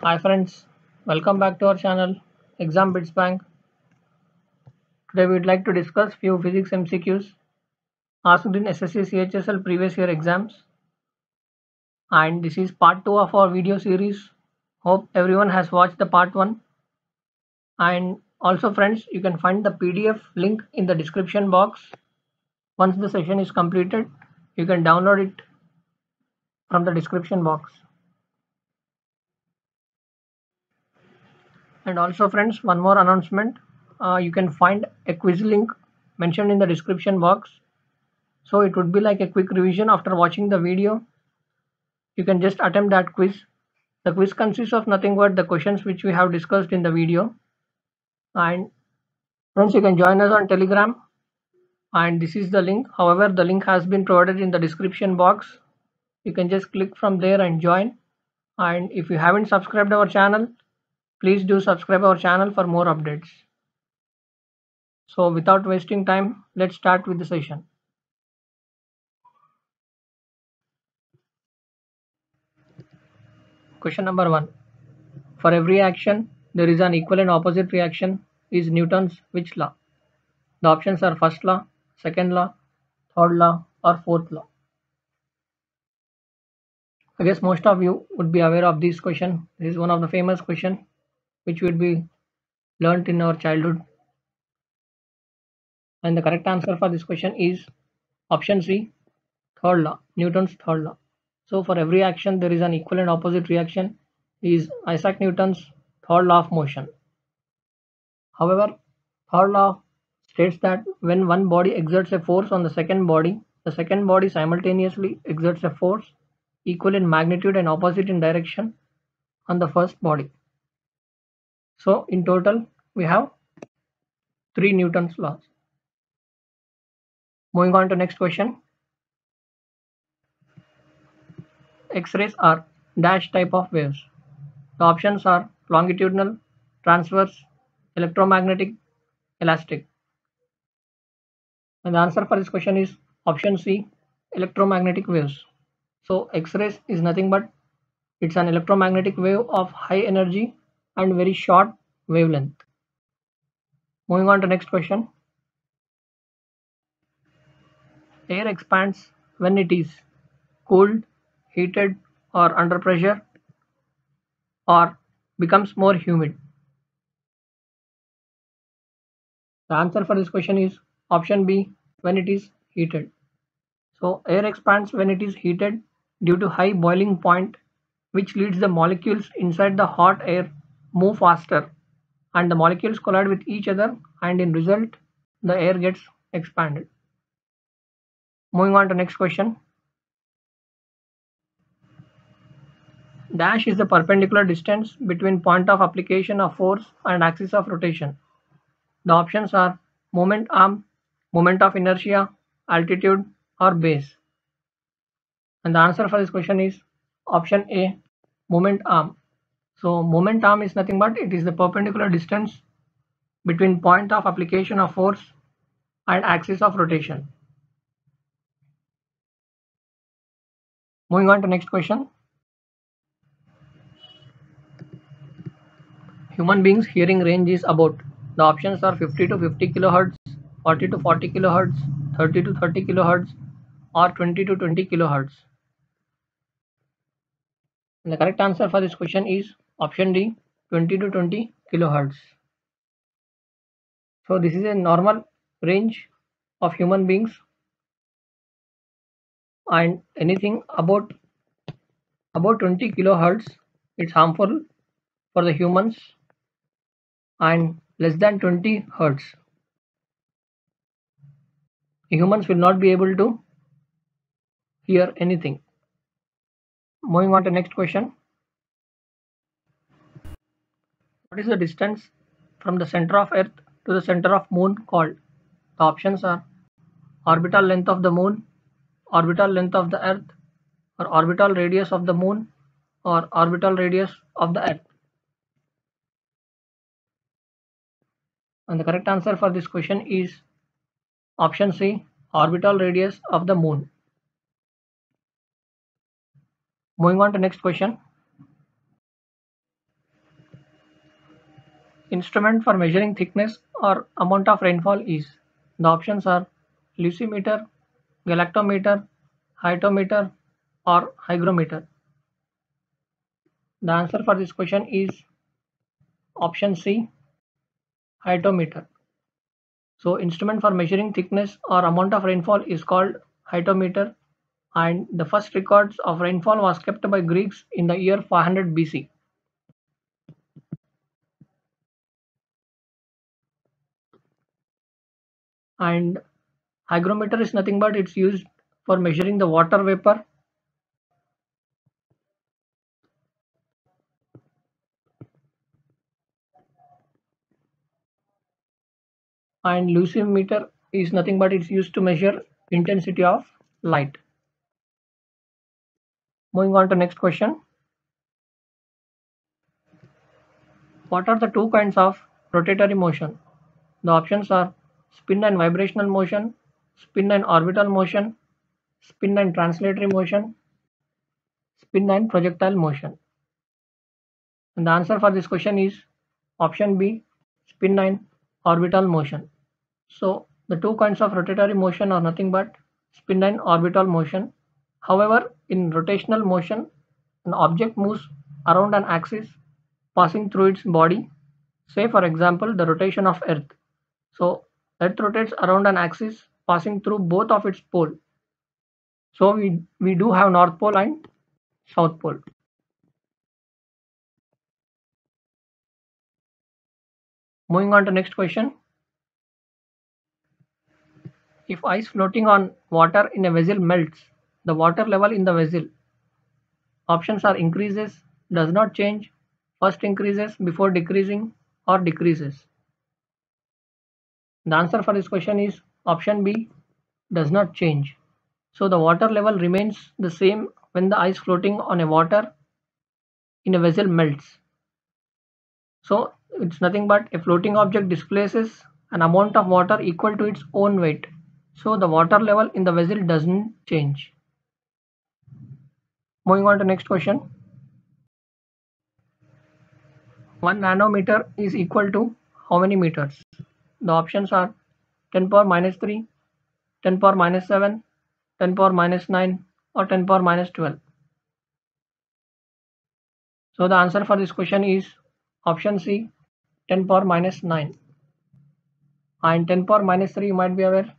Hi friends, welcome back to our channel Exam Bits Bank. Today we would like to discuss few physics MCQs asked in SSC CHSL previous year exams, and this is part 2 of our video series. Hope everyone has watched the part 1, and also friends, you can find the PDF link in the description box. Once the session is completed, you can download it from the description box. And also friends, one more announcement. You can find a quiz link mentioned in the description box. So it would be like a quick revision after watching the video. You can just attempt that quiz. The quiz consists of nothing but the questions which we have discussed in the video. And friends, you can join us on Telegram. And this is the link. However, the link has been provided in the description box. You can just click from there and join. And if you haven't subscribed our channel, please do subscribe our channel for more updates. So without wasting time, let's start with the session. Question number 1. For every action, there is an equal and opposite reaction is Newton's which law? The options are first law, second law, third law, or fourth law. I guess most of you would be aware of this question. This is one of the famous questions which would be learnt in our childhood. And the correct answer for this question is option C, third law, Newton's third law. So for every action, there is an equal and opposite reaction is Isaac Newton's third law of motion. However, third law states that when one body exerts a force on the second body simultaneously exerts a force equal in magnitude and opposite in direction on the first body. So in total, we have 3 Newton's laws. Moving on to next question. X-rays are dash type of waves. The options are longitudinal, transverse, electromagnetic, elastic. And the answer for this question is option C, electromagnetic waves. So X-rays is nothing but it's an electromagnetic wave of high energy and very short wavelength. Moving on to next question. Air expands when it is cooled, heated, or under pressure, or becomes more humid. The answer for this question is option B, when it is heated. So air expands when it is heated due to high boiling point, which leads the molecules inside the hot air move faster, and the molecules collide with each other, and in result the air gets expanded. Moving on to next question. Dash is the perpendicular distance between point of application of force and axis of rotation. The options are moment arm, moment of inertia, altitude, or base. And the answer for this question is option A, moment arm. So moment arm is nothing but it is the perpendicular distance between point of application of force and axis of rotation. Moving on to next question. Human beings hearing range is about. The options are 50 to 50 kilohertz, 40 to 40 kilohertz, 30 to 30 kilohertz, or 20 to 20 kilohertz. And the correct answer for this question is option D, 20 to 20 kilohertz. So this is a normal range of human beings, and anything about 20 kilohertz it's harmful for the humans, and less than 20 hertz humans will not be able to hear anything. Moving on to next question. What is the distance from the center of earth to the center of moon called? The options are orbital length of the moon, orbital length of the earth, or orbital radius of the moon, or orbital radius of the earth. And the correct answer for this question is option C, orbital radius of the moon. Moving on to next question. instrument for measuring thickness or amount of rainfall is? The options are lucimeter, galactometer, hytometer, or hygrometer. The answer for this question is option C, hytometer. So instrument for measuring thickness or amount of rainfall is called hytometer, and the first records of rainfall was kept by Greeks in the year 500 BC. And hygrometer is nothing but it's used for measuring the water vapor. And lucimeter is nothing but it's used to measure intensity of light. Moving on to next question. What are the two kinds of rotatory motion? The options are spin and vibrational motion, spin and orbital motion, spin and translatory motion, spin and projectile motion. And the answer for this question is option B, spin and orbital motion. So the two kinds of rotatory motion are nothing but spin and orbital motion. However, in rotational motion, an object moves around an axis passing through its body. Say for example the rotation of Earth. So Earth rotates around an axis passing through both of its poles. So we do have North Pole and South Pole. Moving on to next question. If ice floating on water in a vessel melts, the water level in the vessel. Options are increases, does not change, first increases before decreasing, or decreases. The answer for this question is option B, does not change. So the water level remains the same when the ice floating on a water in a vessel melts. So it's nothing but a floating object displaces an amount of water equal to its own weight. So the water level in the vessel doesn't change. Moving on to next question. 1 nanometer is equal to how many meters? The options are 10 power minus 3, 10 power minus 7, 10 power minus 9, or 10 power minus 12. So the answer for this question is option C, 10 power minus 9. And 10 power minus 3, you might be aware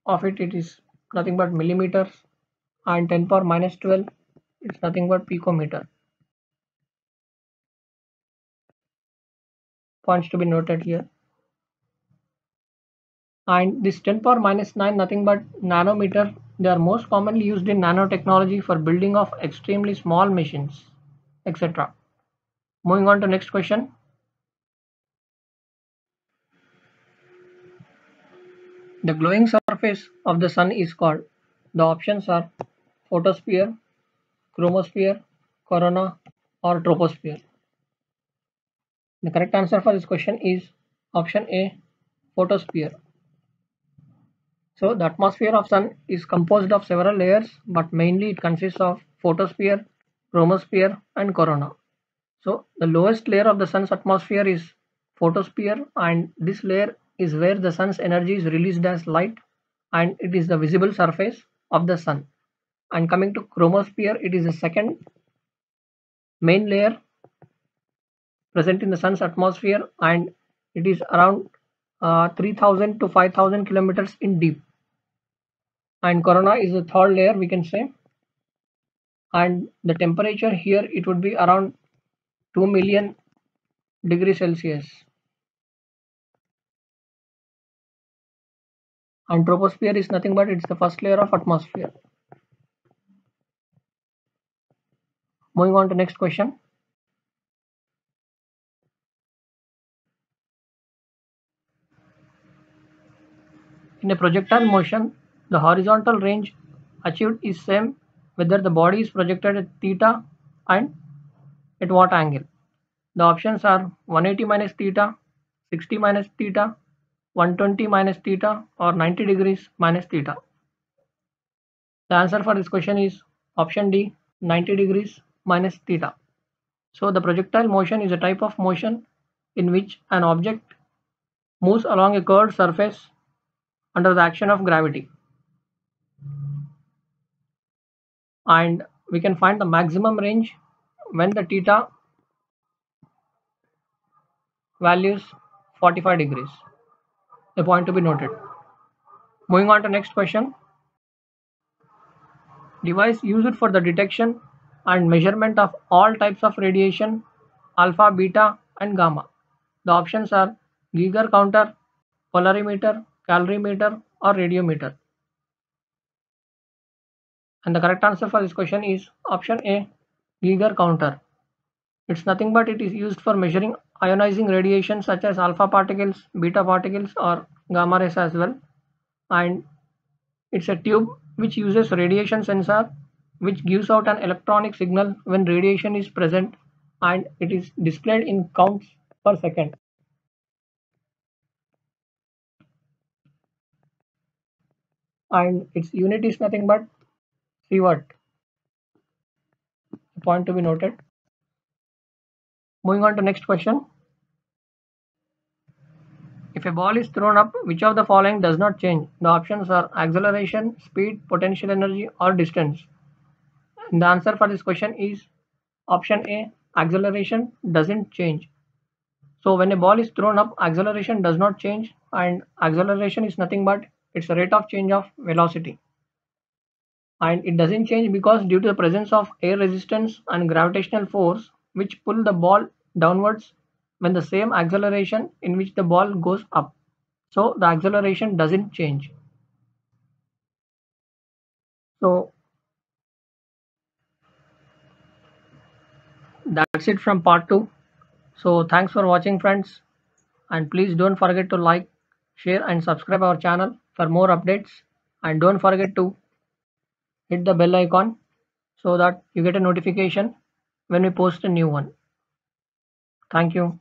of it, it is nothing but millimeters. And 10 power minus 12, it's nothing but picometer. Points to be noted here. And this 10 power minus 9 nothing but nanometer. They are most commonly used in nanotechnology for building of extremely small machines, etc. Moving on to next question. The glowing surface of the sun is called. The options are photosphere, chromosphere, corona, or troposphere. The correct answer for this question is option A, photosphere. So the atmosphere of sun is composed of several layers, but mainly it consists of photosphere, chromosphere, and corona. So the lowest layer of the sun's atmosphere is photosphere, and this layer is where the sun's energy is released as light, and it is the visible surface of the sun. And coming to chromosphere, it is the second main layer present in the sun's atmosphere, and it is around 3000 to 5000 kilometers in deep. And corona is the third layer, we can say, and the temperature here it would be around 2 million degrees Celsius. And troposphere is nothing but it's the first layer of atmosphere. Moving on to next question. In a projectile motion, the horizontal range achieved is same whether the body is projected at theta and at what angle. The options are 180 minus theta, 60 minus theta, 120 minus theta, or 90 degrees minus theta. The answer for this question is option D, 90 degrees minus theta. So the projectile motion is a type of motion in which an object moves along a curved surface under the action of gravity. And we can find the maximum range when the theta values 45 degrees. A point to be noted. Moving on to next question. Device used for the detection and measurement of all types of radiation, alpha, beta, and gamma. The options are Geiger counter, polarimeter, calorimeter, or radiometer. And the correct answer for this question is option A, Geiger counter. It's nothing but it is used for measuring ionizing radiation such as alpha particles, beta particles, or gamma rays as well. And it's a tube which uses radiation sensor which gives out an electronic signal when radiation is present, and it is displayed in counts per second. And its unit is nothing but sievert. A point to be noted. Moving on to next question. If a ball is thrown up, which of the following does not change? The options are acceleration, speed, potential energy, or distance. And the answer for this question is option A, acceleration doesn't change. So when a ball is thrown up, acceleration does not change, and acceleration is nothing but its rate of change of velocity. And it doesn't change because due to the presence of air resistance and gravitational force which pull the ball downwards when the same acceleration in which the ball goes up. So the acceleration doesn't change. So that's it from part 2. So thanks for watching, friends, and please don't forget to like, share, and subscribe our channel for more updates, and don't forget to hit the bell icon so that you get a notification when we post a new one. Thank you.